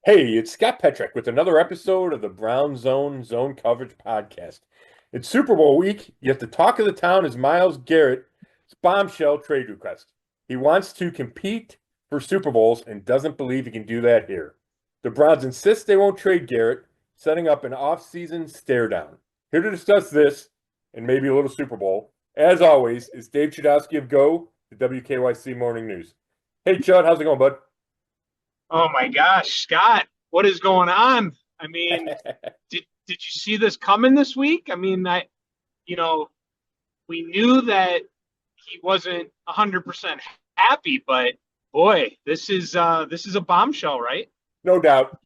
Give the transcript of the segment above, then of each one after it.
Hey, it's Scott Petrak with another episode of the Brown Zone Coverage Podcast. It's Super Bowl week, yet the talk of the town is Myles Garrett's bombshell trade request. He wants to compete for Super Bowls and doesn't believe he can do that here. The Browns insist they won't trade Garrett, setting up an off-season stare down. Here to discuss this and maybe a little Super Bowl, as always, is Dave Chudowsky of Go, the WKYC Morning News. Hey, Chud, how's it going, bud? Oh my gosh, Scott, what is going on? I mean, did you see this coming this week? You know, we knew that he wasn't 100% happy, but boy, this is a bombshell, right? No doubt.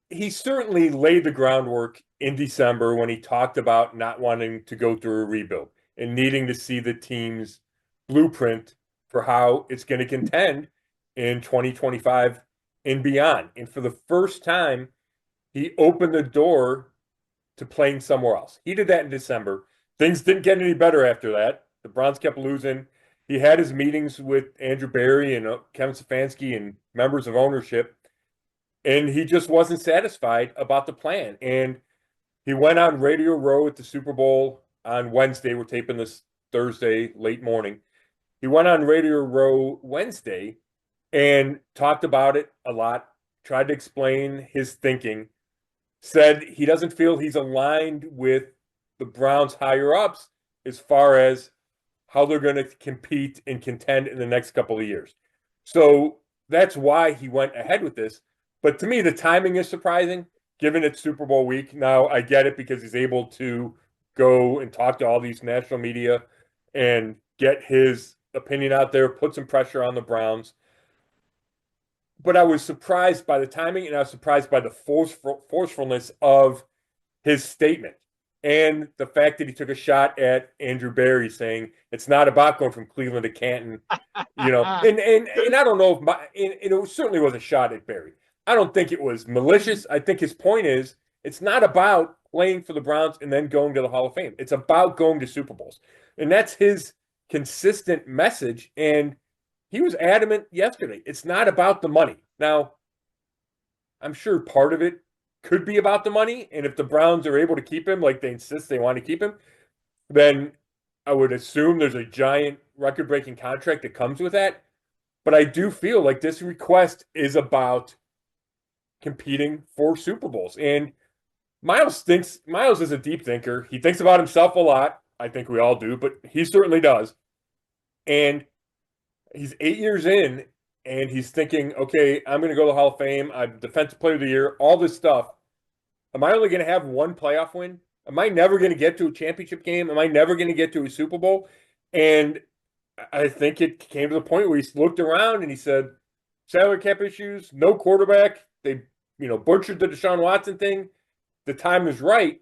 He certainly laid the groundwork in December when he talked about not wanting to go through a rebuild and needing to see the team's blueprint for how it's going to contend in 2025 and beyond. And for the first time, he opened the door to playing somewhere else. He did that in December. Things didn't get any better after that. The Browns kept losing. He had his meetings with Andrew Berry and Kevin Stefanski and members of ownership, and he just wasn't satisfied about the plan. And he went on Radio Row at the Super Bowl on Wednesday. We're taping this Thursday, late morning. He went on Radio Row Wednesday and talked about it a lot, tried to explain his thinking, said he doesn't feel he's aligned with the Browns higher ups as far as how they're going to compete and contend in the next couple of years. So that's why he went ahead with this. But to me, the timing is surprising, given it's Super Bowl week. Now, I get it because he's able to go and talk to all these national media and get his opinion out there, put some pressure on the Browns. But I was surprised by the timing, and I was surprised by the forcefulness of his statement and the fact that he took a shot at Andrew Berry, saying it's not about going from Cleveland to Canton, and I don't know if it certainly was a shot at Berry. I don't think it was malicious. I think his point is it's not about playing for the Browns and then going to the Hall of Fame. It's about going to Super Bowls, and that's his consistent message. And he was adamant yesterday. It's not about the money. Now, I'm sure part of it could be about the money. And if the Browns are able to keep him like they insist they want to keep him, then I would assume there's a giant record breaking contract that comes with that. But I do feel like this request is about competing for Super Bowls. And Myles is a deep thinker. He thinks about himself a lot. I think we all do, but he certainly does. And he's 8 years in, and he's thinking, okay, I'm going to go to the Hall of Fame. I'm Defensive Player of the Year, all this stuff. Am I only going to have one playoff win? Am I never going to get to a championship game? Am I never going to get to a Super Bowl? And I think it came to the point where he looked around and he said, salary cap issues, no quarterback. They, butchered the Deshaun Watson thing. The time is right.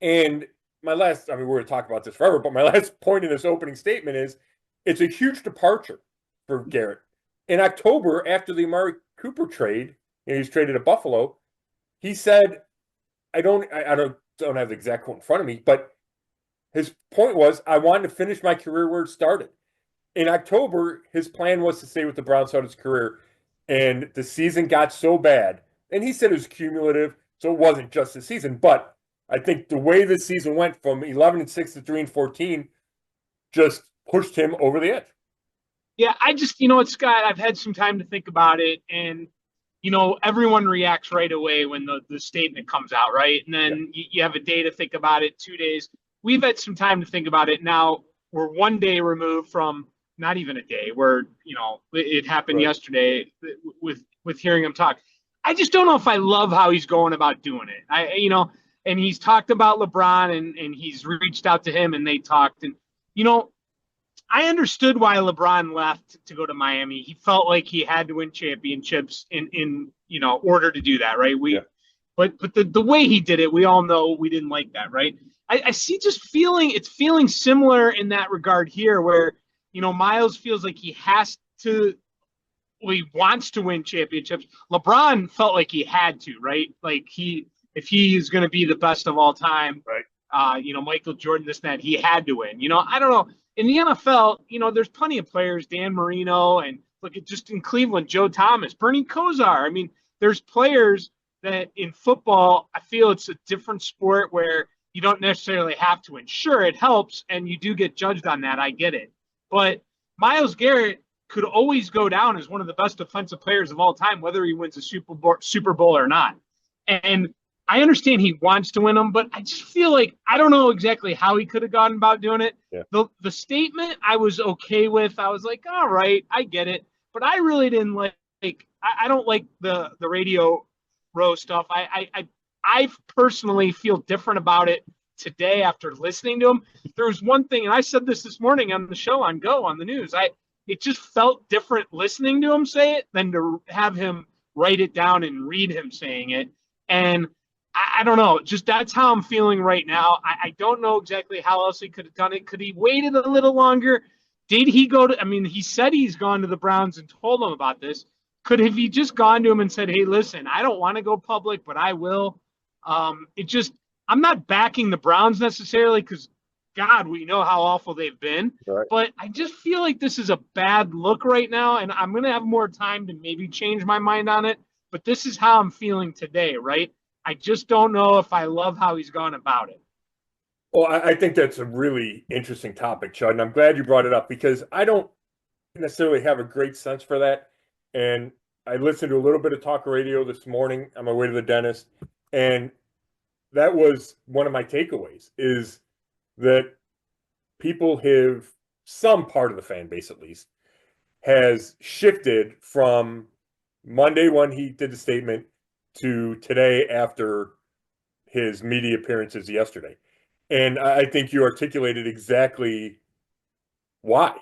And we're going to talk about this forever, but my last point in this opening statement is it's a huge departure for Garrett. In October, after the Amari Cooper trade, and he's traded to Buffalo, he said, I don't have the exact quote in front of me, but his point was, I wanted to finish my career where it started. In October, his plan was to stay with the Browns throughout his career, and the season got so bad, and he said it was cumulative, so it wasn't just the season, but I think the way this season went from 11-6 to 3-14 just pushed him over the edge. Yeah, what, Scott, I've had some time to think about it, and everyone reacts right away when the statement comes out, right? And then you have a day to think about it, 2 days. We've had some time to think about it. Now we're one day removed from, not even a day, where it happened yesterday with hearing him talk. I just don't know if I love how he's going about doing it. And he's talked about LeBron and he's reached out to him and they talked. And I understood why LeBron left to go to Miami. He felt like he had to win championships in order to do that, right? But the way he did it, we all know we didn't like that, right? I see it's feeling similar in that regard here, where Myles feels like he wants to win championships. LeBron felt like he had to, right? Like if he is going to be the best of all time, right? Michael Jordan, this, that, he had to win. I don't know. In the NFL, there's plenty of players, Dan Marino, and look at just in Cleveland, Joe Thomas, Bernie Kosar. I mean, there's players that in football, I feel it's a different sport where you don't necessarily have to ensure it helps, and you do get judged on that. I get it. But Myles Garrett could always go down as one of the best defensive players of all time, whether he wins a Super Bowl or not. And I understand he wants to win them, but I just feel like I don't know exactly how he could have gone about doing it. Yeah. The statement I was okay with. I was like, all right, I get it. But I really didn't like I don't like the radio row stuff. I personally feel different about it today after listening to him. There was one thing, and I said this morning on the show on the news. It just felt different listening to him say it than to have him write it down and read him saying it. And I don't know, just that's how I'm feeling right now. I don't know exactly how else he could have done it. Could he waited a little longer? Did he go to, I mean, he said he's gone to the Browns and told them about this. Could have he just gone to him and said, hey, listen, I don't want to go public, but I will. I'm not backing the Browns necessarily because, God, we know how awful they've been. Right. But I just feel like this is a bad look right now, and I'm going to have more time to maybe change my mind on it. But this is how I'm feeling today, right? I just don't know if I love how he's gone about it. Well, I think that's a really interesting topic, Chud, and I'm glad you brought it up because I don't necessarily have a great sense for that. And I listened to a little bit of talk radio this morning on my way to the dentist, and that was one of my takeaways is that people have, some part of the fan base at least, has shifted from Monday when he did the statement to today after his media appearances yesterday. And I think you articulated exactly why.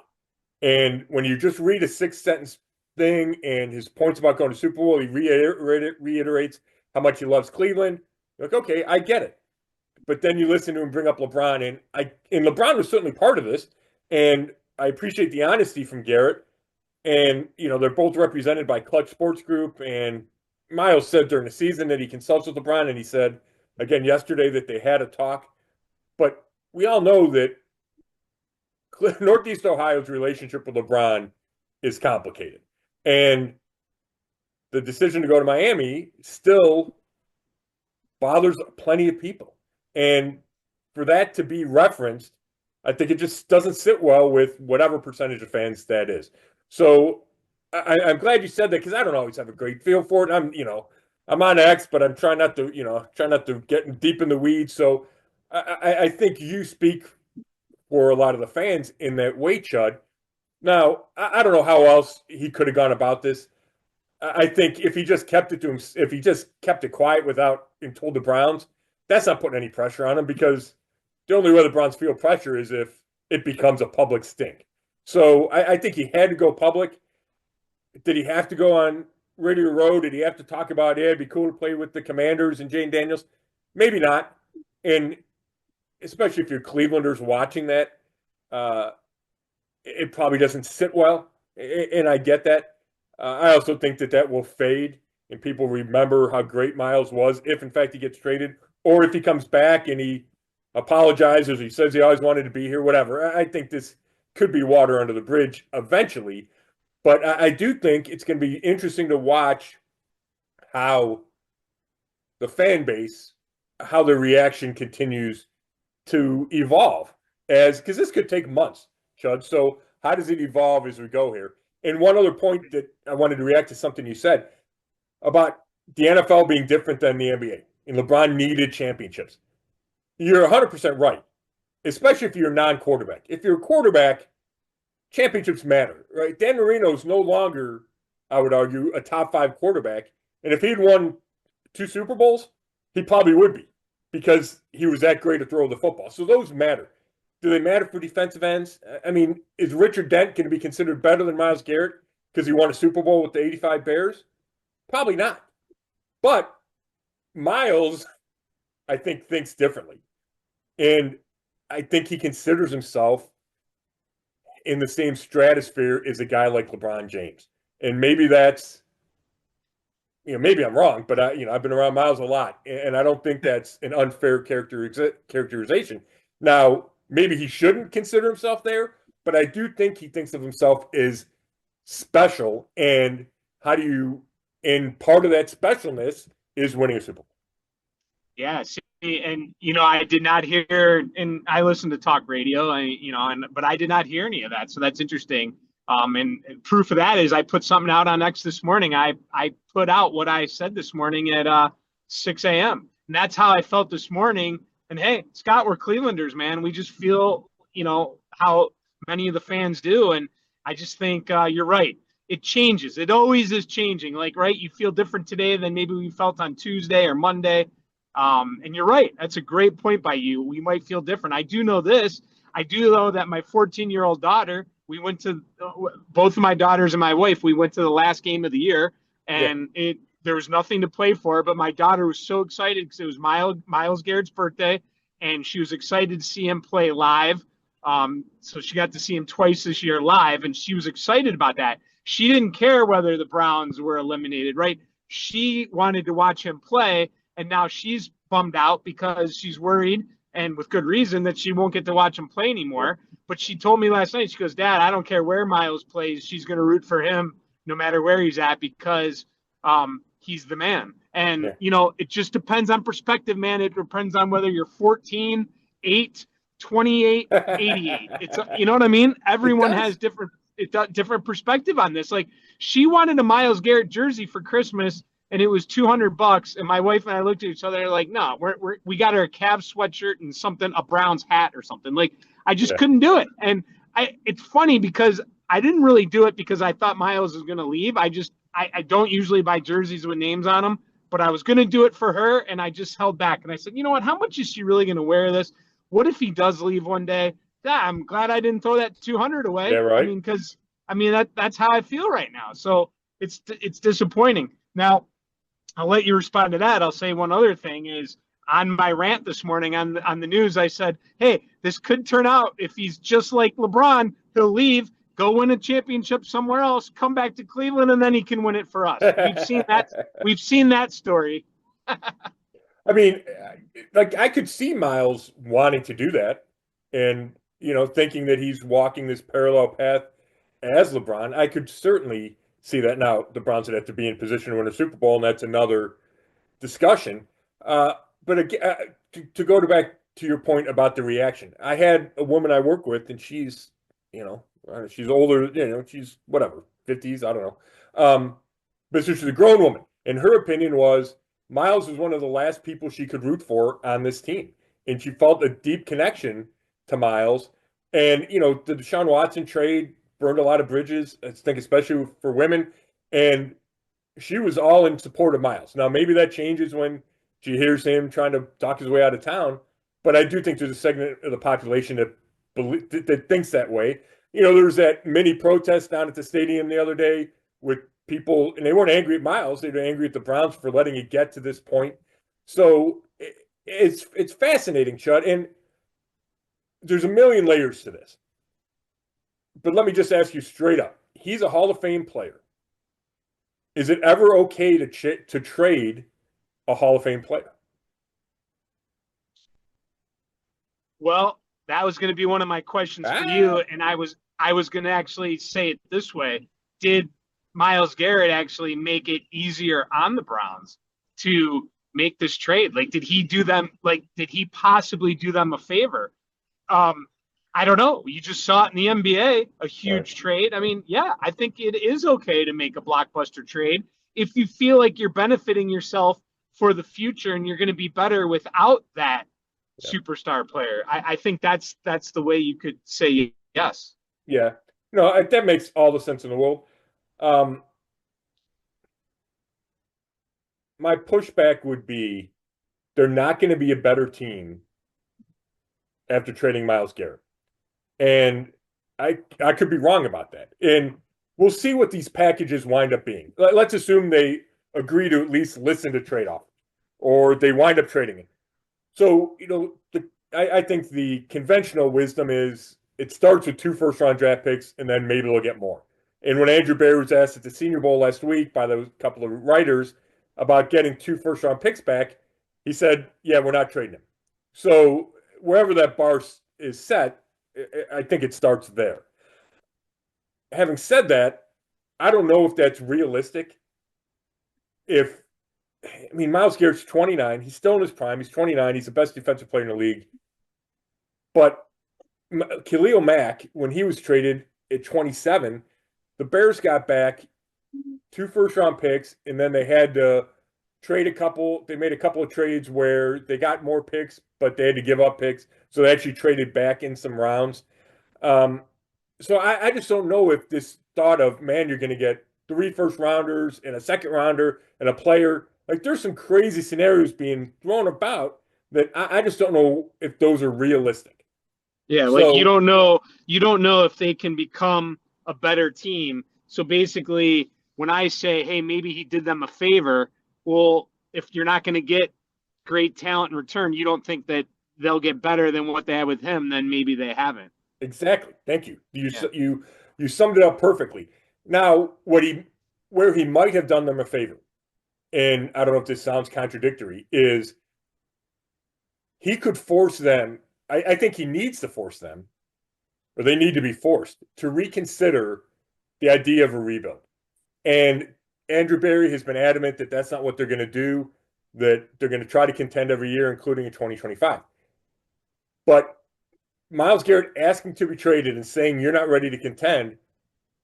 And when you just read a 6-sentence thing and his points about going to Super Bowl, he reiterates how much he loves Cleveland. You're like, okay, I get it. But then you listen to him bring up LeBron, and LeBron was certainly part of this. And I appreciate the honesty from Garrett. And, you know, they're both represented by Clutch Sports Group. And Myles said during the season that he consults with LeBron, and he said again yesterday that they had a talk. But we all know that Northeast Ohio's relationship with LeBron is complicated. And the decision to go to Miami still bothers plenty of people. And for that to be referenced, I think it just doesn't sit well with whatever percentage of fans that is. So I'm glad you said that because I don't always have a great feel for it. I'm on X, but I'm trying not to get deep in the weeds. So I think you speak for a lot of the fans in that way, Chud. Now, I don't know how else he could have gone about this. I think if he just kept it to him, if he just kept it quiet without being told the Browns, that's not putting any pressure on him because the only way the Browns feel pressure is if it becomes a public stink. So I think he had to go public. Did he have to go on Radio Row? Did he have to talk about, it'd be cool to play with the Commanders and Jane Daniels? Maybe not. And especially if you're Clevelanders watching that, it probably doesn't sit well. And I get that. I also think that will fade and people remember how great Myles was if, in fact, he gets traded or if he comes back and he apologizes, he says he always wanted to be here, whatever. I think this could be water under the bridge eventually. But I do think it's going to be interesting to watch how the fan base, how their reaction continues to evolve because this could take months, Chud. So how does it evolve as we go here? And one other point that I wanted to react to something you said about the NFL being different than the NBA and LeBron needed championships. You're 100% right, especially if you're a non-quarterback. If you're a quarterback, championships matter, right? Dan Marino's no longer, I would argue, a top 5 quarterback. And if he'd won 2 Super Bowls, he probably would be because he was that great to throw the football. So those matter. Do they matter for defensive ends? I mean, is Richard Dent going to be considered better than Myles Garrett because he won a Super Bowl with the 85 Bears? Probably not. But Myles, I think, thinks differently. And I think he considers himself in the same stratosphere as a guy like LeBron James. And maybe that's, maybe I'm wrong, but I've been around Myles a lot, and I don't think that's an unfair characterization. Now, maybe he shouldn't consider himself there, but I do think he thinks of himself as special. And part of that specialness is winning a Super Bowl. Yeah, see, and I did not hear, and I listened to talk radio, but I did not hear any of that. So that's interesting. And proof of that is I put something out on X this morning. I put out what I said this morning at 6 a.m. And that's how I felt this morning. And hey, Scott, we're Clevelanders, man. We just feel, how many of the fans do. And I just think you're right. It changes. It always is changing. Like, right, you feel different today than maybe we felt on Tuesday or Monday. And you're right. That's a great point by you. We might feel different. I do know this. I do know that my 14-year-old daughter, we went to both of my daughters and my wife. We went to the last game of the year, and there was nothing to play for. But my daughter was so excited because it was Myles Garrett's birthday, and she was excited to see him play live. So she got to see him twice this year live, and she was excited about that. She didn't care whether the Browns were eliminated, right? She wanted to watch him play. And now she's bummed out because she's worried, and with good reason, that she won't get to watch him play anymore. But she told me last night, she goes, Dad, I don't care where Myles plays. She's going to root for him no matter where he's at because he's the man. And, it just depends on perspective, man. It depends on whether you're 14, 8, 28, 88. It's, you know what I mean? Everyone has different perspective on this. Like, she wanted a Myles Garrett jersey for Christmas, and it was $200. And my wife and I looked at each other like, no, we got her a Cavs sweatshirt and a Browns hat or something. Like, I just couldn't do it. And it's funny because I didn't really do it because I thought Myles was going to leave. I don't usually buy jerseys with names on them, but I was going to do it for her. And I just held back. And I said, you know what, how much is she really going to wear this? What if he does leave one day? Yeah, I'm glad I didn't throw that 200 away. Yeah, right. I mean, that's how I feel right now. So it's disappointing. Now, I'll let you respond to that. I'll say one other thing is on my rant this morning on the news, I said, hey, this could turn out, if he's just like LeBron, he'll leave, go win a championship somewhere else, come back to Cleveland, and then he can win it for us. We've seen that. We've seen that story. I mean, like, I could see Myles wanting to do that and, thinking that he's walking this parallel path as LeBron. I could certainly see that. Now, the Browns would have to be in position to win a Super Bowl, and that's another discussion. But again, to go back to your point about the reaction, I had a woman I work with, and she's, she's older, she's whatever, 50s, I don't know. But she's a grown woman, and her opinion was Myles was one of the last people she could root for on this team, and she felt a deep connection to Myles. And the Deshaun Watson trade burned a lot of bridges, I think, especially for women. And she was all in support of Myles. Now, maybe that changes when she hears him trying to talk his way out of town. But I do think there's a segment of the population that thinks that way. There was that mini protest down at the stadium the other day with people, and they weren't angry at Myles. They were angry at the Browns for letting it get to this point. So it's fascinating, Chud. And there's a million layers to this. But let me just ask you straight up. He's a Hall of Fame player. Is it ever okay to trade a Hall of Fame player? Well, that was going to be one of my questions for you, and I was going to actually say it this way. Did Myles Garrett actually make it easier on the Browns to make this trade? Like, did he possibly do them a favor? I don't know. You just saw it in the NBA, a huge trade. I mean, yeah, I think it is okay to make a blockbuster trade if you feel like you're benefiting yourself for the future and you're going to be better without that superstar player. I think that's the way you could say yes. Yeah. No, that makes all the sense in the world. My pushback would be they're not going to be a better team after trading Myles Garrett. And I could be wrong about that. And we'll see what these packages wind up being. Let's assume they agree to at least listen to trade offers, or they wind up trading it. So, I think the conventional wisdom is it starts with 2 first-round draft picks, and then maybe they'll get more. And when Andrew Berry was asked at the Senior Bowl last week by the couple of writers about getting 2 first-round picks back, he said, yeah, we're not trading them. So wherever that bar is set, I think it starts there. Having said that, I don't know if that's realistic. If I mean, Myles Garrett's 29. He's still in his prime. He's 29. He's the best defensive player in the league. But Khalil Mack, when he was traded at 27, the Bears got back 2 first-round picks, and then they had to trade a couple. They made a couple of trades where they got more picks, but they had to give up picks. So they actually traded back in some rounds. So I just don't know if this thought of, man, you're going to get 3 first-rounders and a second-rounder and a player. Like, there's some crazy scenarios being thrown about that I just don't know if those are realistic. Yeah, like you don't know if they can become a better team. So basically, when I say, hey, maybe he did them a favor, well, if you're not going to get great talent in return, you don't think that they'll get better than what they had with him, then maybe they haven't. Exactly. Thank you. You summed it up perfectly. Now, where he might have done them a favor, and I don't know if this sounds contradictory, is he could force them. I think he needs to force them, or they need to be forced to reconsider the idea of a rebuild. And Andrew Berry has been adamant that that's not what they're going to do, that they're going to try to contend every year, including in 2025. But Myles Garrett asking to be traded and saying you're not ready to contend,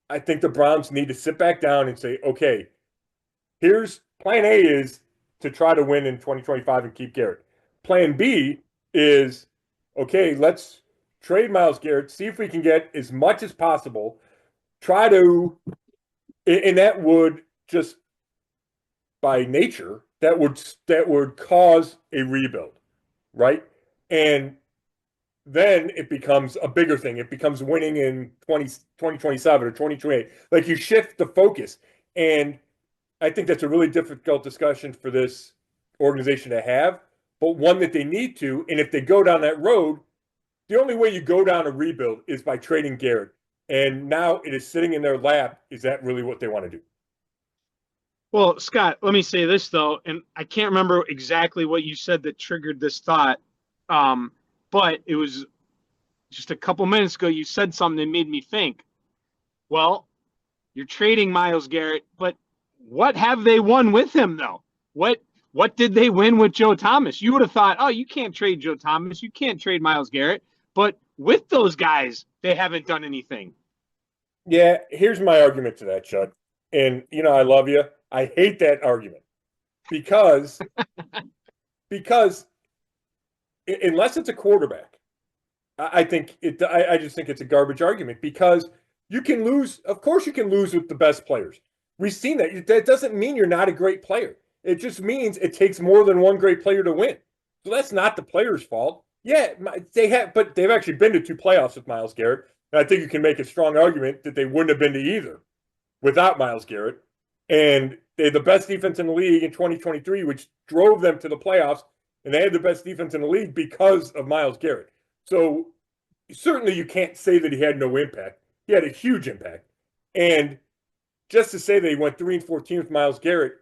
I think the Browns need to sit back down and say, okay, here's plan A is to try to win in 2025 and keep Garrett. Plan B is, okay, let's trade Myles Garrett, see if we can get as much as possible, try to, and that would just by nature, that would cause a rebuild, right? And then it becomes a bigger thing. It becomes winning in 2027 or 2028. Like, you shift the focus. And I think that's a really difficult discussion for this organization to have, but one that they need to. And if they go down that road, the only way you go down a rebuild is by trading Garrett. And now it is sitting in their lap. Is that really what they want to do? Well, Scott, let me say this, though, and I can't remember exactly what you said that triggered this thought, but it was just a couple minutes ago you said something that made me think, well, you're trading Myles Garrett, but what have they won with him, though? What did they win with Joe Thomas? You would have thought, oh, you can't trade Joe Thomas, you can't trade Myles Garrett, but with those guys, they haven't done anything. Yeah, here's my argument to that, Chud. And, I love you. I hate that argument because unless it's a quarterback, I just think it's a garbage argument because you can lose. Of course, you can lose with the best players. We've seen that. That doesn't mean you're not a great player. It just means it takes more than one great player to win. So that's not the player's fault. Yeah, but they've actually been to 2 playoffs with Myles Garrett. And I think you can make a strong argument that they wouldn't have been to either without Myles Garrett. And they had the best defense in the league in 2023, which drove them to the playoffs. And they had the best defense in the league because of Myles Garrett. So certainly you can't say that he had no impact. He had a huge impact. And just to say that he went 3-14 with Myles Garrett,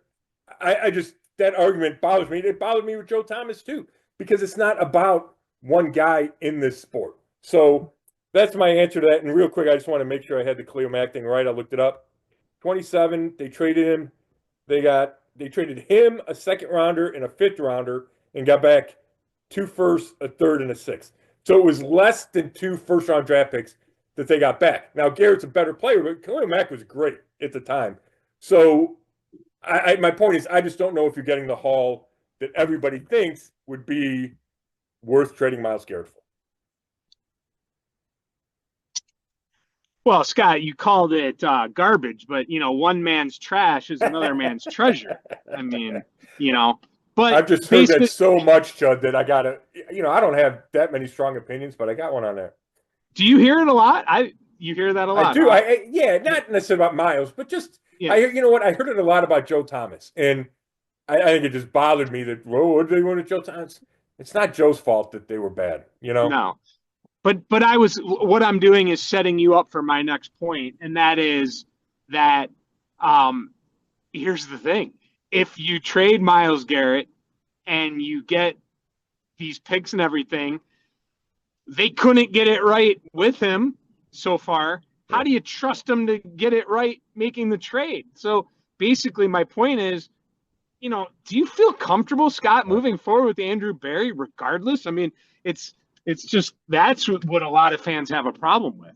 that argument bothers me. It bothered me with Joe Thomas too, because it's not about one guy in this sport. So that's my answer to that. And real quick, I just want to make sure I had the Khalil Mack thing right. I looked it up. 27, they traded him. They traded him, a second rounder and a fifth rounder, and got back 2 firsts, a third, and a sixth. So it was less than 2 first-round draft picks that they got back. Now, Garrett's a better player, but Khalil Mack was great at the time. So my point is, I just don't know if you're getting the haul that everybody thinks would be worth trading Myles Garrett for. Well, Scott, you called it garbage, but one man's trash is another man's treasure. I mean, but I've just heard that so much, Chud, that I gotta, I don't have that many strong opinions, but I got one on there. Do you hear it a lot? You hear that a lot? I do. Huh? Not necessarily about Myles, but just I heard it a lot about Joe Thomas, and I think it just bothered me that, what did they want with Joe Thomas? It's not Joe's fault that they were bad, No. But what I'm doing is setting you up for my next point, and that is that here's the thing. If you trade Myles Garrett and you get these picks and everything, they couldn't get it right with him so far. How do you trust them to get it right making the trade? So basically my point is do you feel comfortable, Scott, moving forward with Andrew Berry regardless? I mean, it's just that's what a lot of fans have a problem with.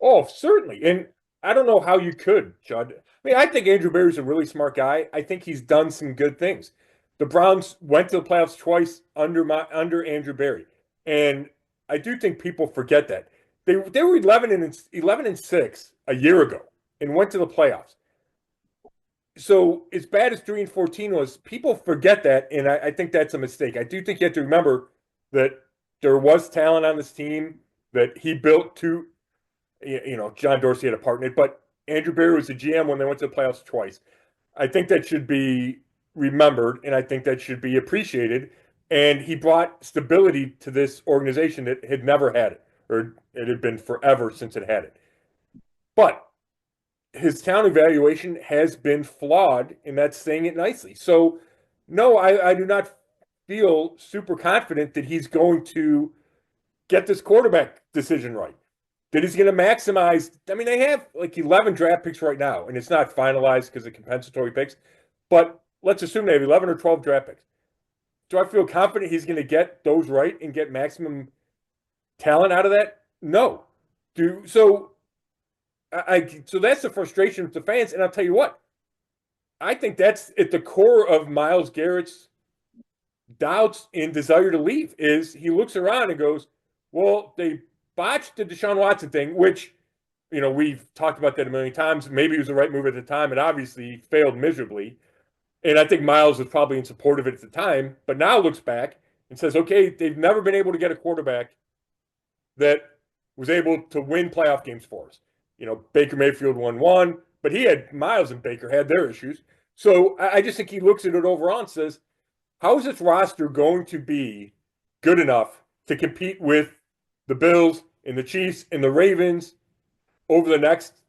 Oh, certainly. And I don't know how you could, Judd. I mean, I think Andrew Berry's a really smart guy. I think he's done some good things. The Browns went to the playoffs twice under Andrew Berry. And I do think people forget that. They were 11-6 a year ago and went to the playoffs. So as bad as 3-14 was, people forget that, and I think that's a mistake. I do think you have to remember that there was talent on this team that he built to. John Dorsey had a part in it, but Andrew Berry was the GM when they went to the playoffs twice. I think that should be remembered, and I think that should be appreciated. And he brought stability to this organization that had never had it, or it had been forever since it had it. But his talent evaluation has been flawed, and that's saying it nicely. So, no, I do not feel super confident that he's going to get this quarterback decision right. That he's going to maximize. I mean, they have like 11 draft picks right now, and it's not finalized because of compensatory picks. But let's assume they have 11 or 12 draft picks. Do I feel confident he's going to get those right and get maximum talent out of that? No. So that's the frustration with the fans. And I'll tell you what, I think that's at the core of Myles Garrett's doubts and desire to leave is he looks around and goes, well, they botched the Deshaun Watson thing, which, we've talked about that a million times. Maybe it was the right move at the time, and obviously failed miserably. And I think Myles was probably in support of it at the time, but now looks back and says, okay, they've never been able to get a quarterback that was able to win playoff games for us. Baker Mayfield won one, but Myles and Baker had their issues. So I just think he looks at it overall and says, how is this roster going to be good enough to compete with the Bills and the Chiefs and the Ravens over the next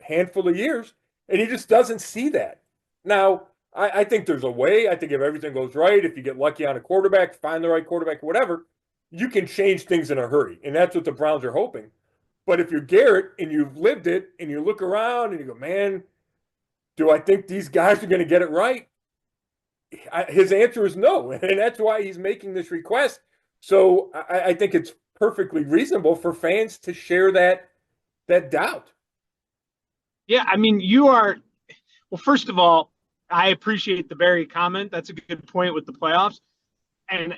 handful of years? And he just doesn't see that. Now, I think there's a way. I think if everything goes right, if you get lucky on a quarterback, find the right quarterback, whatever, you can change things in a hurry. And that's what the Browns are hoping. But if you're Garrett and you've lived it and you look around and you go, man, do I think these guys are going to get it right? His answer is no. And that's why he's making this request. So I think it's perfectly reasonable for fans to share that doubt. Yeah, I mean, well, first of all, I appreciate the Barry comment. That's a good point with the playoffs. And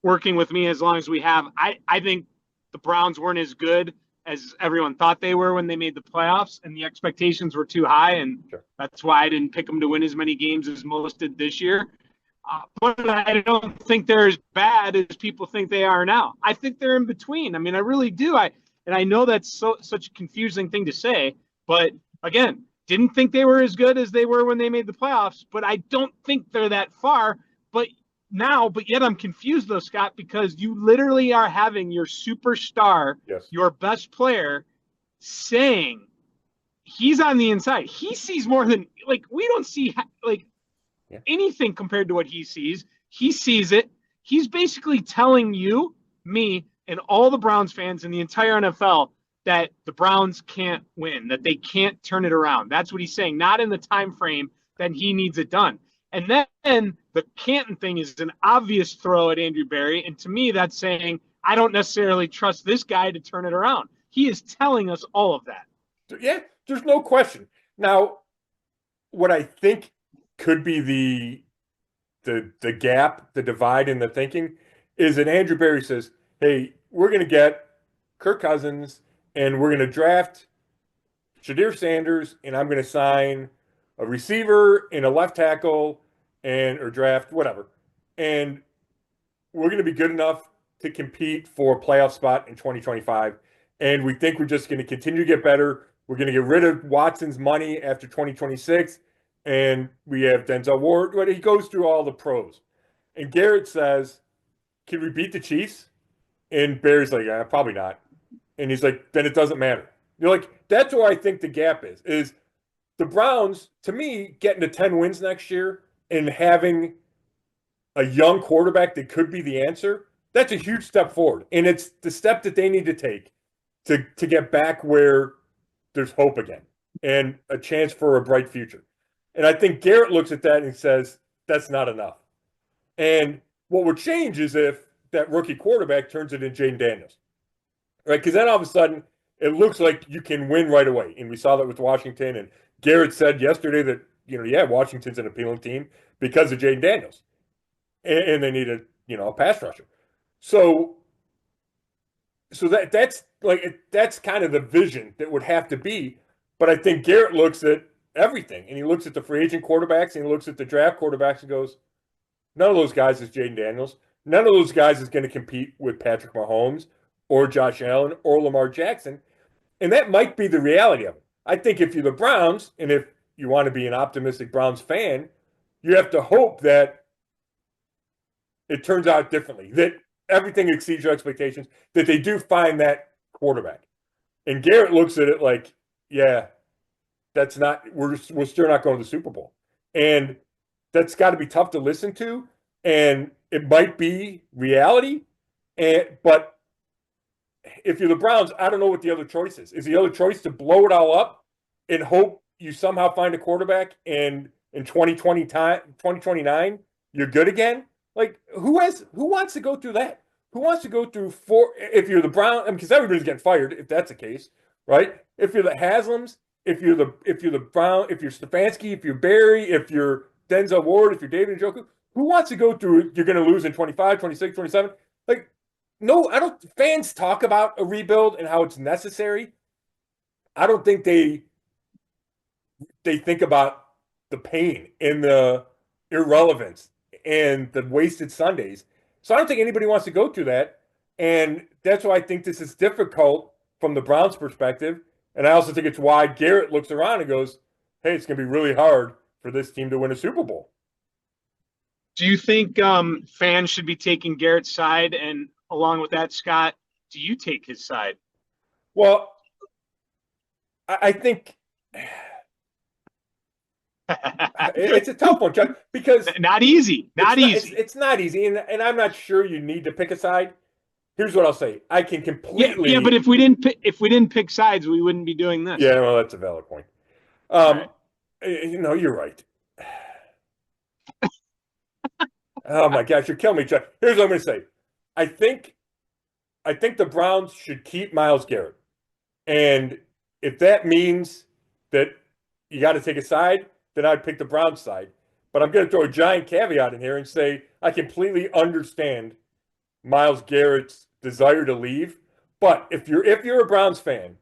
working with me as long as we have, I think the Browns weren't as good as everyone thought they were when they made the playoffs, and the expectations were too high, and Sure. That's why I didn't pick them to win as many games as most did this year. But I don't think they're as bad as people think they are now. I think they're in between. I mean, I really do. And I know that's such a confusing thing to say, but again, didn't think they were as good as they were when they made the playoffs, but I don't think they're that far. But yet I'm confused though, Scott, because you literally are having your superstar, Yes. your best player, saying he's on the inside. He sees more than we don't see anything compared to what he sees. He sees it. He's basically telling you, me, and all the Browns fans and the entire NFL that the Browns can't win, that they can't turn it around. That's what he's saying, not in the time frame that he needs it done. And then the Canton thing is an obvious throw at Andrew Berry. And to me, that's saying, I don't necessarily trust this guy to turn it around. He is telling us all of that. Yeah, there's no question. Now, what I think could be the gap, the divide in the thinking is that Andrew Berry says, hey, we're going to get Kirk Cousins and we're going to draft Shadir Sanders and I'm going to sign a receiver and a left tackle or draft whatever. And we're going to be good enough to compete for a playoff spot in 2025. And we think we're just going to continue to get better. We're going to get rid of Watson's money after 2026. And we have Denzel Ward. He goes through all the pros. And Garrett says, can we beat the Chiefs? And Barry's like, yeah, probably not. And he's like, then it doesn't matter. You're like, that's where I think the gap is the Browns, to me, getting to 10 wins next year and having a young quarterback that could be the answer, that's a huge step forward. And it's the step that they need to take to get back where there's hope again and a chance for a bright future. And I think Garrett looks at that and says, that's not enough. And what would change is if that rookie quarterback turns it into Jaden Daniels, right? Because then all of a sudden it looks like you can win right away. And we saw that with Washington. And Garrett said yesterday that, yeah, Washington's an appealing team because of Jaden Daniels. And they need a pass rusher. So that's kind of the vision that would have to be. But I think Garrett looks at everything, and he looks at the free agent quarterbacks, and he looks at the draft quarterbacks and goes, none of those guys is Jaden Daniels. None of those guys is going to compete with Patrick Mahomes or Josh Allen or Lamar Jackson. And that might be the reality of it. I think if you're the Browns, and if you want to be an optimistic Browns fan, you have to hope that it turns out differently, that everything exceeds your expectations, that they do find that quarterback. And Garrett looks at it like, yeah, that's not, we're still not going to the Super Bowl. And that's got to be tough to listen to. And it might be reality. But if you're the Browns, I don't know what the other choice is. Is the other choice to blow it all up and hope you somehow find a quarterback and in 2029, you're good again? Like, who wants to go through that? Who wants to go through if you're the Browns, because everybody's getting fired if that's the case, right? If you're the Haslams, if you're the Brown, if you're Stefanski, if you're Barry, if you're Denzel Ward, if you're David Njoku, who wants to go through you're going to lose in 25, 26, 27? Like, no, I don't. Fans talk about a rebuild and how it's necessary. I don't think they think about the pain and the irrelevance and the wasted Sundays. So I don't think anybody wants to go through that. And that's why I think this is difficult from the Browns' perspective. And I also think it's why Garrett looks around and goes, hey, it's going to be really hard for this team to win a Super Bowl. Do you think fans should be taking Garrett's side? And along with that, Scott, do you take his side? Well, I think it's a tough one, Chuck, because not easy. It's not easy, and I'm not sure you need to pick a side. Here's what I'll say: I can completely. Yeah, but if we didn't pick sides, we wouldn't be doing this. Yeah, well, that's a valid point. Right. You're right. Oh my gosh, you're killing me, Chuck. Here's what I'm going to say: I think the Browns should keep Myles Garrett, and if that means that you got to take a side, then I'd pick the Browns side. But I'm going to throw a giant caveat in here and say I completely understand Myles Garrett's desire to leave. But if you're a Browns fan,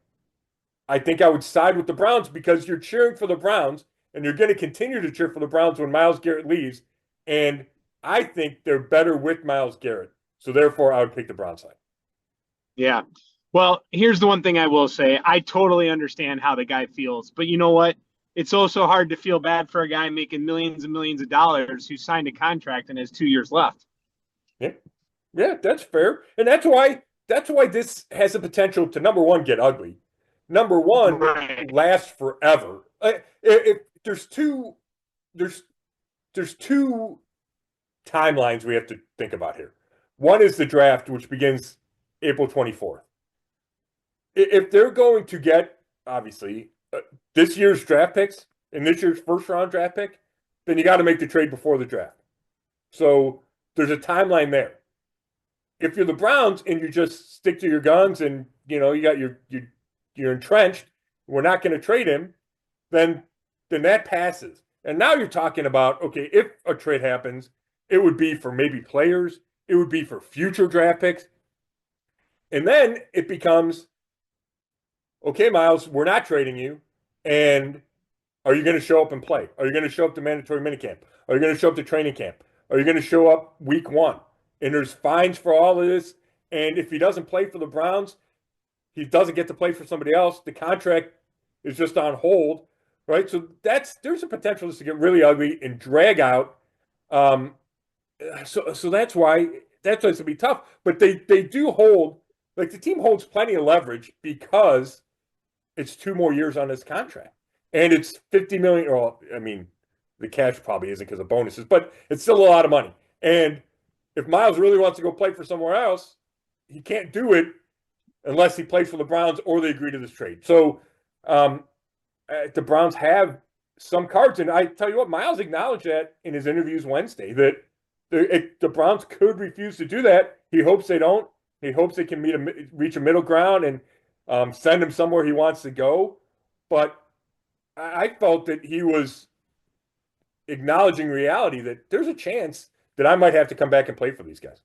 I think I would side with the Browns because you're cheering for the Browns and you're going to continue to cheer for the Browns when Myles Garrett leaves. And I think they're better with Myles Garrett. So therefore, I would pick the Browns side. Yeah. Well, here's the one thing I will say. I totally understand how the guy feels. But you know what? It's also hard to feel bad for a guy making millions and millions of dollars who signed a contract and has 2 years left. Yeah, that's fair. And that's why this has the potential to, number one, get ugly. Number one, right, last forever. If there's two timelines we have to think about here. One is the draft, which begins April 24th. If they're going to get, obviously, this year's draft picks and this year's first round draft pick, then you got to make the trade before the draft. So there's a timeline there. If you're the Browns and you just stick to your guns and you got you're entrenched, we're not going to trade him, then that passes. And now you're talking about, okay, if a trade happens, it would be for maybe players, it would be for future draft picks. And then it becomes, okay, Myles, we're not trading you. And are you going to show up and play? Are you going to show up to mandatory minicamp? Are you going to show up to training camp? Are you going to show up week 1? And there's fines for all of this. And if he doesn't play for the Browns, he doesn't get to play for somebody else. The contract is just on hold, right? So there's a potential this to get really ugly and drag out. So that's why it's going to be tough. But they do hold, like the team holds plenty of leverage because it's 2 more years on this contract. And it's $50 million. Well, I mean, the cash probably isn't because of bonuses, but it's still a lot of money. And if Myles really wants to go play for somewhere else, he can't do it unless he plays for the Browns or they agree to this trade. So the Browns have some cards. And I tell you what, Myles acknowledged that in his interviews Wednesday that the Browns could refuse to do that. He hopes they don't. He hopes they can reach a middle ground and send him somewhere he wants to go. But I felt that he was acknowledging reality that there's a chance that I might have to come back and play for these guys.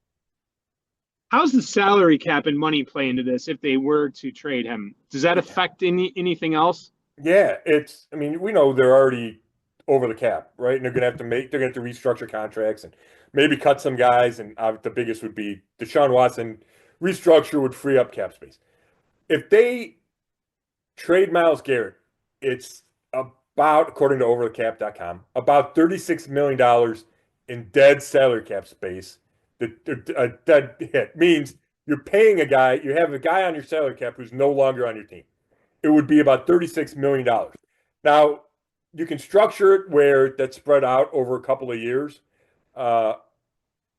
How's the salary cap and money play into this if they were to trade him? Does that affect anything else? Yeah, I mean, we know they're already over the cap, right? And they're gonna have to restructure contracts and maybe cut some guys. And the biggest would be Deshaun Watson. Restructure would free up cap space. If they trade Myles Garrett, it's about, according to overthecap.com, about $36 million in dead salary cap space. A dead hit means you're paying a guy, you have a guy on your salary cap who's no longer on your team. It would be about $36 million. Now, you can structure it where that's spread out over a couple of years.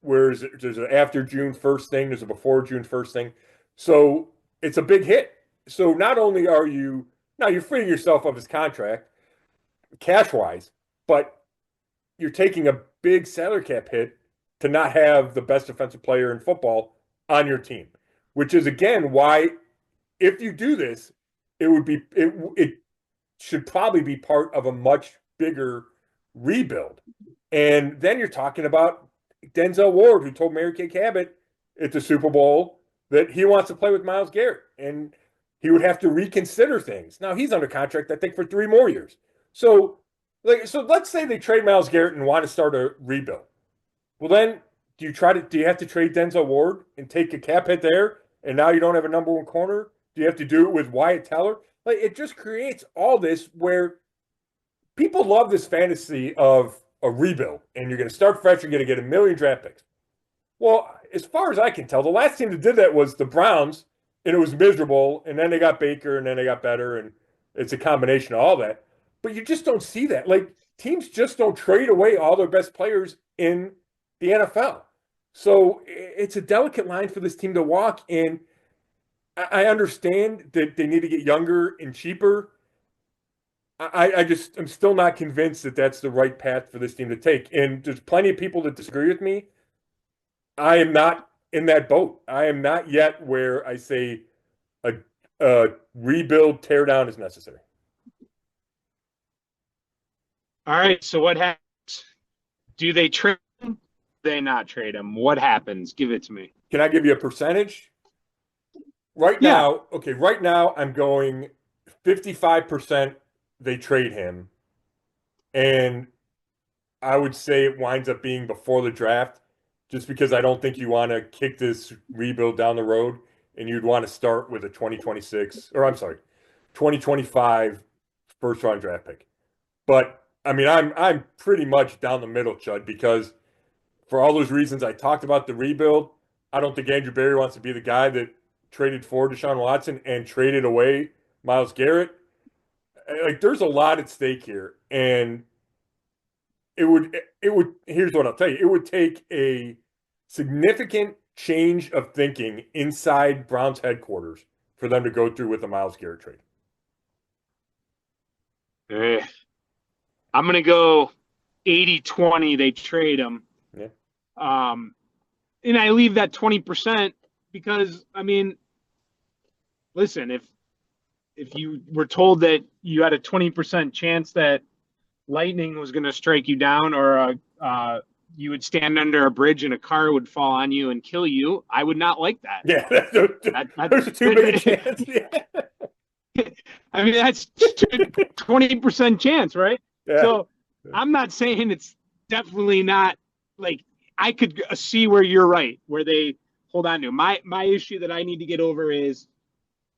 Whereas there's an after June 1st thing, there's a before June 1st thing. So it's a big hit. So not only are you're freeing yourself of his contract cash-wise, but you're taking a big salary cap hit to not have the best defensive player in football on your team, which is, again, why if you do this, it should probably be part of a much bigger rebuild. And then you're talking about Denzel Ward, who told Mary Kay Cabot at the Super Bowl that he wants to play with Myles Garrett, and he would have to reconsider things. Now he's under contract, I think, for 3 more years. So let's say they trade Myles Garrett and want to start a rebuild. Well, then do you have to trade Denzel Ward and take a cap hit there, and now you don't have a number 1 corner? Do you have to do it with Wyatt Teller? Like, it just creates all this where people love this fantasy of a rebuild, and you're going to start fresh, you're going to get 1 million draft picks. Well, as far as I can tell, the last team that did that was the Browns, and it was miserable, and then they got Baker, and then they got better, and it's a combination of all that. But you just don't see that. Like, teams just don't trade away all their best players in the NFL. So it's a delicate line for this team to walk, and I understand that they need to get younger and cheaper. I'm still not convinced that that's the right path for this team to take. And there's plenty of people that disagree with me. I am not in that boat. I am not yet where I say a rebuild, tear down is necessary. All right. So what happens? Do they trade him? Do they not trade him? What happens? Give it to me. Can I give you a percentage? Right now, I'm going 55% they trade him. And I would say it winds up being before the draft, just because I don't think you want to kick this rebuild down the road, and you'd want to start with a 2025 first round draft pick. But I mean, I'm pretty much down the middle, Chud, because for all those reasons I talked about the rebuild, I don't think Andrew Berry wants to be the guy that traded for Deshaun Watson and traded away Myles Garrett. Like, there's a lot at stake here, and it would here's what I'll tell you. It would take a significant change of thinking inside Browns headquarters for them to go through with the Myles Garrett trade. I'm going to go 80-20. They trade him. Yeah. And I leave that 20% because, I mean, listen, if you were told that you had a 20% chance that lightning was going to strike you down, or you would stand under a bridge and a car would fall on you and kill you, I would not like that. Yeah, there's a too big a chance. Yeah. I mean, that's 20% chance, right? Yeah. So I'm not saying it's definitely not, like, I could see where you're right, where they hold on to. My issue that I need to get over is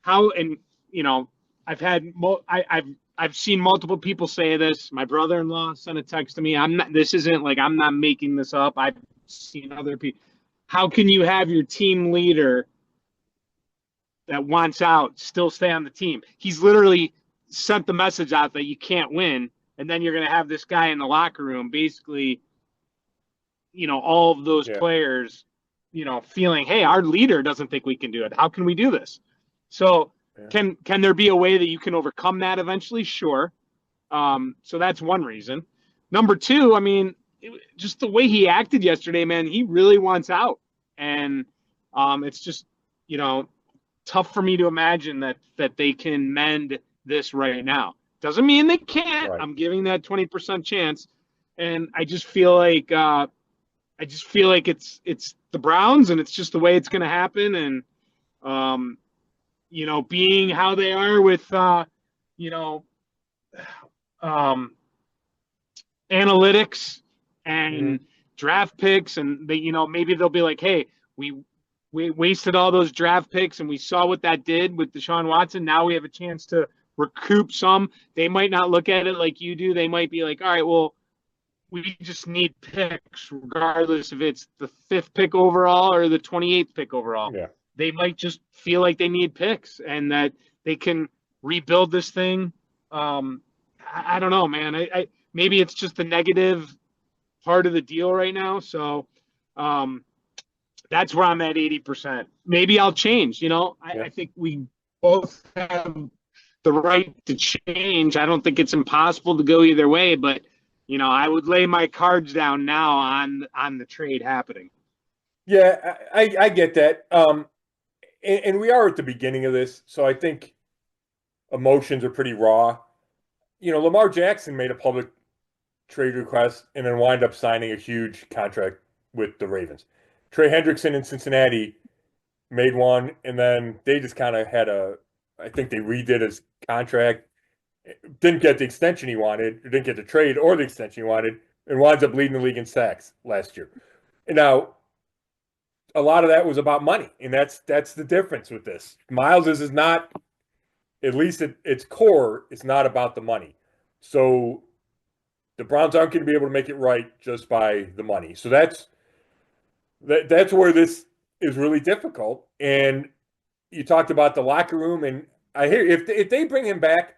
how, and you know, I've seen multiple people say this. My brother-in-law sent a text to me. I'm not making this up. I've seen other people. How can you have your team leader that wants out still stay on the team? He's literally sent the message out that you can't win, and then you're going to have this guy in the locker room basically, you know, all of those players, you know, feeling, hey, our leader doesn't think we can do it. How can we do this? So can there be a way that you can overcome that eventually? Sure. So that's one reason. Number two, I mean, just the way he acted yesterday, man, he really wants out. And it's just, tough for me to imagine that they can mend this right now. Doesn't mean they can't. Right. I'm giving that 20% chance. And I just feel like it's the Browns, and it's just the way it's going to happen. And being how they are with analytics and draft picks, and they, maybe they'll be like, hey, we wasted all those draft picks and we saw what that did with Deshaun Watson. Now we have a chance to recoup some. They might not look at it like you do. They might be like, all right, well, we just need picks regardless if it's the 5th pick overall or the 28th pick overall. Yeah. They might just feel like they need picks and that they can rebuild this thing. I don't know, man. I maybe it's just the negative part of the deal right now. So that's where I'm at 80%. Maybe I'll change. I think we both have the right to change. I don't think it's impossible to go either way, but I would lay my cards down now on the trade happening. Yeah, I get that. And we are at the beginning of this, so I think emotions are pretty raw. Lamar Jackson made a public trade request and then wind up signing a huge contract with the Ravens. Trey Hendrickson in Cincinnati made one, and then they just kind of I think they redid his contract, didn't get the extension he wanted, didn't get the trade or the extension he wanted, and winds up leading the league in sacks last year. And now, a lot of that was about money, and that's the difference with this. Myles is not, at least at its core, it's not about the money. So the Browns aren't going to be able to make it right just by the money. So that's where this is really difficult. And you talked about the locker room, and I hear if they bring him back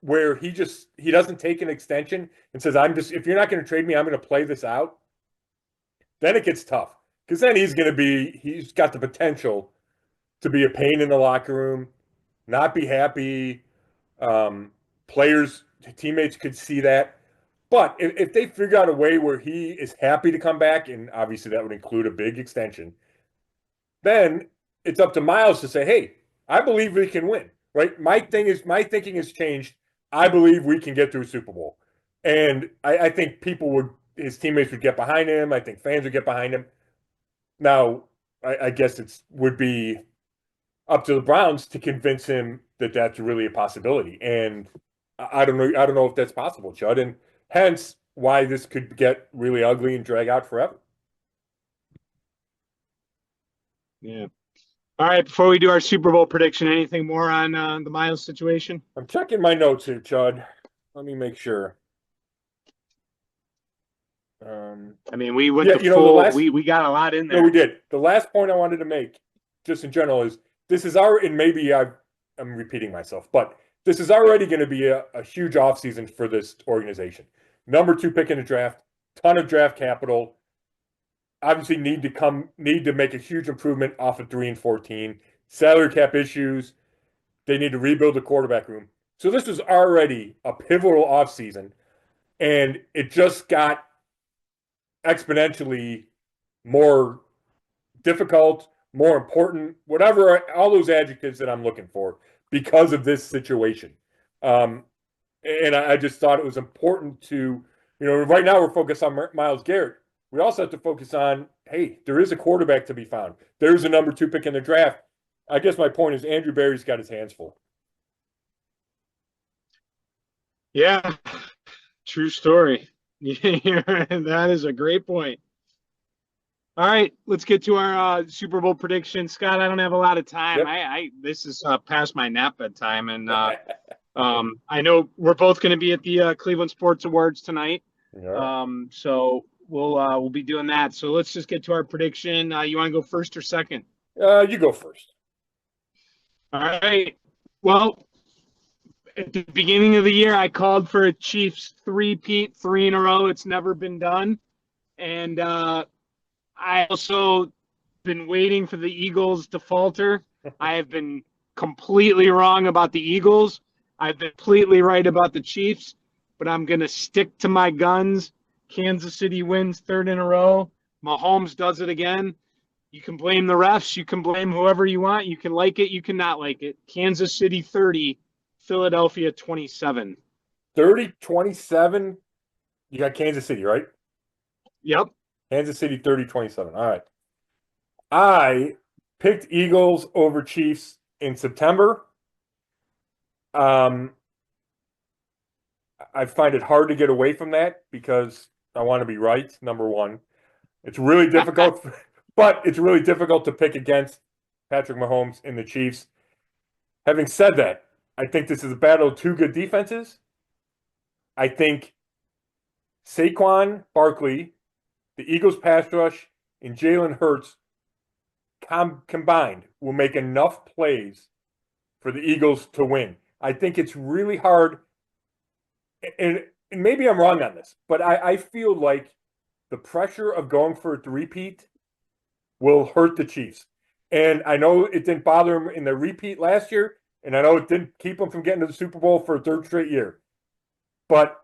where he doesn't take an extension and says, if you're not going to trade me, I'm going to play this out, then it gets tough. Because then he's got the potential to be a pain in the locker room, not be happy. Teammates could see that. But if they figure out a way where he is happy to come back, and obviously that would include a big extension, then it's up to Myles to say, hey, I believe we can win, right? My thinking has changed. I believe we can get to a Super Bowl. And I think his teammates would get behind him. I think fans would get behind him. Now, I guess it would be up to the Browns to convince him that that's really a possibility. And I don't know if that's possible, Chud, and hence why this could get really ugly and drag out forever. Yeah. All right. Before we do our Super Bowl prediction, anything more on the Myles situation? I'm checking my notes here, Chud. Let me make sure. We went full. We got a lot in there. No, we did. The last point I wanted to make, just in general, is this is and maybe I'm repeating myself, but this is already going to be a huge offseason for this organization. Number 2 pick in the draft, ton of draft capital. Obviously need to make a huge improvement off of 3 and 14. Salary cap issues. They need to rebuild the quarterback room. So this was already a pivotal offseason, and it just got exponentially more difficult, more important, whatever, all those adjectives that I'm looking for because of this situation. And I just thought it was important to, right now we're focused on Myles Garrett. We also have to focus on, hey, there is a quarterback to be found. There's a number 2 pick in the draft. I guess my point is Andrew Berry's got his hands full. Yeah, true story. That is a great point. All right, let's get to our Super Bowl prediction. Scott, I don't have a lot of time. Yep. This is past my nap bedtime, and I know we're both going to be at the Cleveland Sports Awards tonight. Yeah. So we'll be doing that. So let's just get to our prediction. You want to go first or second? You go first. All right. Well, at the beginning of the year, I called for a Chiefs 3-peat, 3 in a row. It's never been done. And I also been waiting for the Eagles to falter. I have been completely wrong about the Eagles. I've been completely right about the Chiefs. but I'm going to stick to my guns. Kansas City wins third in a row. Mahomes does it again. You can blame the refs. You can blame whoever you want. You can like it. You can not like it. Kansas City 30, Philadelphia 27. 30-27. You got Kansas City, right? Yep. Kansas City 30-27. All right. I picked Eagles over Chiefs in September. I find it hard to get away from that because I want to be right, number one. It's really difficult, but it's really difficult to pick against Patrick Mahomes and the Chiefs. Having said that, I think this is a battle of two good defenses. I think Saquon Barkley, the Eagles pass rush, and Jalen Hurts combined will make enough plays for the Eagles to win. I think it's really hard, and maybe I'm wrong on this, but I feel like the pressure of going for a three-peat will hurt the Chiefs. And I know it didn't bother them in the repeat last year, and I know it didn't keep them from getting to the Super Bowl for a third straight year. But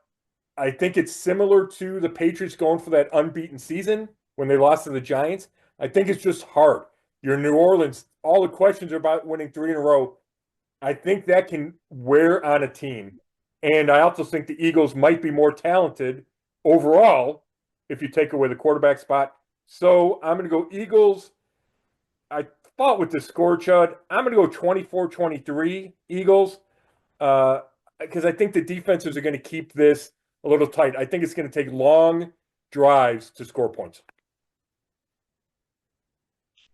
I think it's similar to the Patriots going for that unbeaten season when they lost to the Giants. I think it's just hard. You're in New Orleans. All the questions are about winning 3 in a row. I think that can wear on a team. And I also think the Eagles might be more talented overall if you take away the quarterback spot. So I'm going to go Eagles. I fought with the score, Chud. I'm going to go 24-23 Eagles because I think the defenses are going to keep this a little tight. I think it's going to take long drives to score points.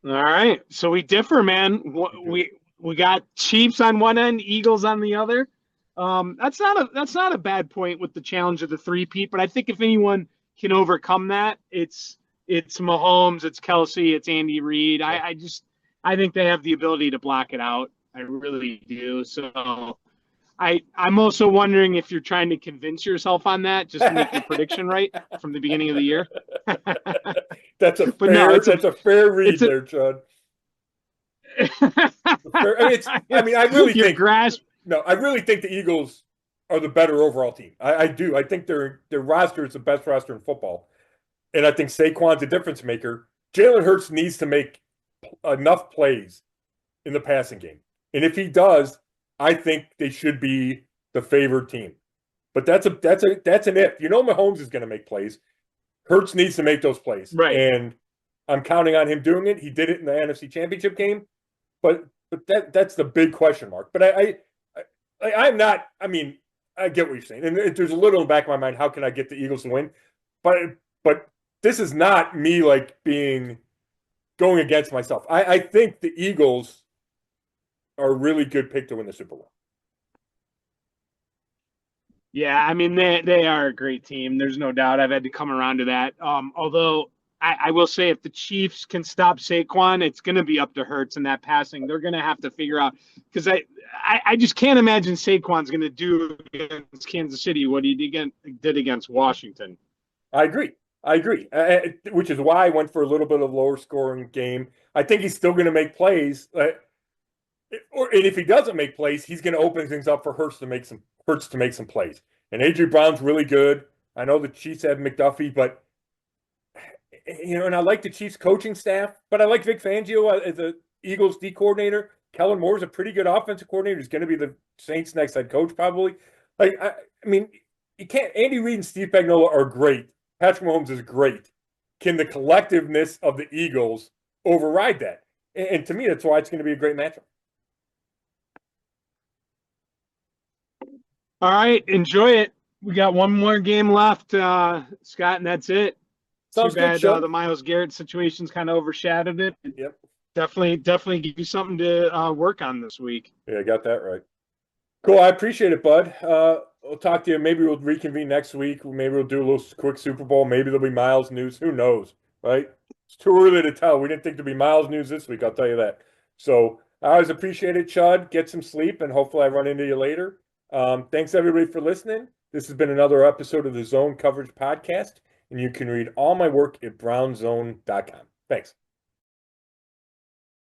All right. So we differ, man. We got Chiefs on one end, Eagles on the other. That's not a bad point with the challenge of the three-peat, but I think if anyone can overcome that, it's Mahomes, it's Kelsey, it's Andy Reid. I think they have the ability to block it out. I really do. So I'm also wondering if you're trying to convince yourself on that just to make your prediction right from the beginning of the year. That's a fair read there, Chud. I really think the Eagles are the better overall team. I do. I think their roster is the best roster in football. And I think Saquon's a difference maker. Jalen Hurts needs to make enough plays in the passing game. And if he does, I think they should be the favored team. But that's an if. You know Mahomes is going to make plays. Hurts needs to make those plays. Right. And I'm counting on him doing it. He did it in the NFC Championship game. But that's the big question mark. But I'm not, I mean, I get what you're saying. And there's a little in the back of my mind, how can I get the Eagles to win? But this is not me going against myself. I think the Eagles are a really good pick to win the Super Bowl. Yeah, I mean, they are a great team. There's no doubt. I've had to come around to that. Although I will say if the Chiefs can stop Saquon, it's going to be up to Hurts in that passing. They're going to have to figure out because I just can't imagine Saquon's going to do against Kansas City what he did against Washington. I agree. Which is why I went for a little bit of lower scoring game. I think he's still going to make plays. And if he doesn't make plays, he's going to open things up for Hurts to make some plays. And A.J. Brown's really good. I know the Chiefs have McDuffie, but and I like the Chiefs coaching staff, but I like Vic Fangio as the Eagles D coordinator. Kellen Moore's a pretty good offensive coordinator. He's going to be the Saints' next head coach probably. I mean, you can't. Andy Reid and Steve Spagnuolo are great. Patrick Mahomes is great. Can the collectiveness of the Eagles override that? And to me, that's why it's going to be a great matchup. All right, enjoy it. We got one more game left, Scott, and that's it. Sounds too bad good, the Myles Garrett situation's kind of overshadowed it. Yep. Definitely give you something to work on this week. Yeah, I got that right. Cool. I appreciate it, bud. We'll talk to you. Maybe we'll reconvene next week. Maybe we'll do a little quick Super Bowl. Maybe there'll be Myles news. Who knows, right? It's too early to tell. We didn't think there'd be Myles news this week. I'll tell you that. So I always appreciate it, Chud. Get some sleep, and hopefully I run into you later. Thanks, everybody, for listening. This has been another episode of the Zone Coverage Podcast, and you can read all my work at brownzone.com. Thanks.